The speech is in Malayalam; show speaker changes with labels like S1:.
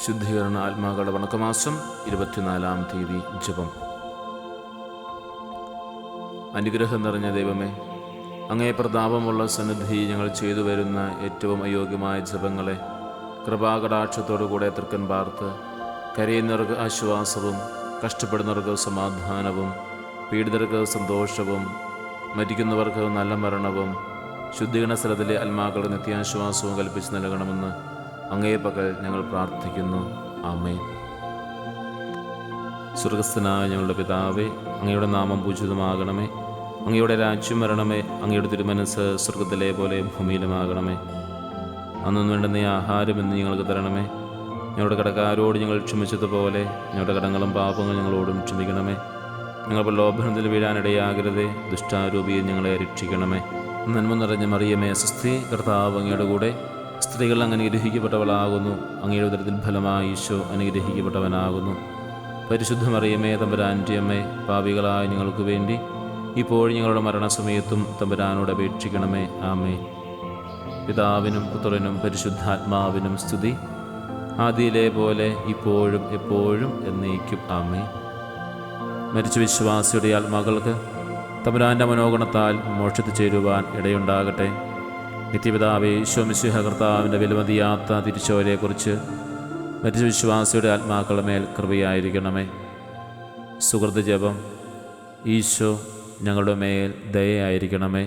S1: ശുദ്ധീകരണ ആത്മാക്കളുടെ വണക്കമാസം 24-ാം തീയതി ജപം. അനുഗ്രഹം നിറഞ്ഞ ദൈവമേ, അങ്ങേ പ്രതാപമുള്ള സന്നിധി ഞങ്ങൾ ചെയ്തു വരുന്ന ഏറ്റവും അയോഗ്യമായ ജപങ്ങളെ കൃപാകടാക്ഷത്തോടുകൂടെ തൃക്കൻ പാർത്ത് കരയുന്നവർക്ക് ആശ്വാസവും, കഷ്ടപ്പെടുന്നവർക്ക് സമാധാനവും, പീഡിതർക്ക് സന്തോഷവും, മരിക്കുന്നവർക്ക് നല്ല മരണവും, ശുദ്ധീകരണ സ്ഥലത്തിലെ ആത്മാക്കളുടെ നിത്യാശ്വാസവും കൽപ്പിച്ച് നൽകണമെന്ന് അങ്ങേ പകൽ ഞങ്ങൾ പ്രാർത്ഥിക്കുന്നു. ആമേൻ. സ്വർഗസ്ഥനായ ഞങ്ങളുടെ പിതാവേ, അങ്ങയുടെ നാമം പൂജിതമാകണമേ. അങ്ങയുടെ രാജ്യം വരണമേ. അങ്ങയുടെ തിരുമനസ്സ് സ്വർഗത്തിലെ പോലെ ഭൂമിയിലുമാകണമേ. അന്നു വേണ്ടുന്ന ആഹാരം ഇന്ന് ഞങ്ങൾക്ക് തരണമേ. ഞങ്ങളുടെ കടക്കാരോട് ഞങ്ങൾ ക്ഷമിച്ചതുപോലെ ഞങ്ങളുടെ കടങ്ങളും പാപങ്ങളും ഞങ്ങളോടും ക്ഷമിക്കണമേ. ഞങ്ങൾ പ്രലോഭനത്തിൽ വീഴാനിടയാകരുതേ. ദുഷ്ടാരൂപിയിൽ ഞങ്ങളെ രക്ഷിക്കണമേ. നന്മ നിറഞ്ഞ മറിയമേ, സ്വസ്തി, കർത്താവ് അങ്ങയുടെ കൂടെ. സ്ത്രീകൾ അങ്ങ് അനുഗ്രഹിക്കപ്പെട്ടവളാകുന്നു. അങ്ങയുടെ ഉദരത്തിൽ ഫലമായി ഈശോ അനുഗ്രഹിക്കപ്പെട്ടവനാകുന്നു. പരിശുദ്ധ മറിയമേ, തമ്പുരാൻ്റെ അമ്മേ, പാപികളായ ഞങ്ങൾക്ക് വേണ്ടി ഇപ്പോഴും ഞങ്ങളുടെ മരണസമയത്തും തമ്പുരാനോട് അപേക്ഷിക്കണമേ. ആമേ. പിതാവിനും പുത്രനും പരിശുദ്ധാത്മാവിനും സ്തുതി, ആദിയിലെ പോലെ ഇപ്പോഴും എപ്പോഴും എന്നേക്കും. ആമേ. മരിച്ച വിശ്വാസിയുടെ ആത്മാക്കൾക്ക് തമ്പുരാൻ്റെ മനോഗണത്താൽ മോക്ഷത്തിൽ ചേരുവാൻ ഇടയുണ്ടാകട്ടെ. നിത്യപിതാവേ, ഈശോ മിശിഹ കർത്താവിൻ്റെ വിലമതിയാത്ത തിരിച്ചോരെക്കുറിച്ച് മരിച്ച വിശ്വാസിയുടെ ആത്മാക്കളുടെ മേൽ കൃപയായിരിക്കണമേ. സുഹൃത്ത് ജപം. ഈശോ ഞങ്ങളുടെ മേൽ ദയയായിരിക്കണമേ.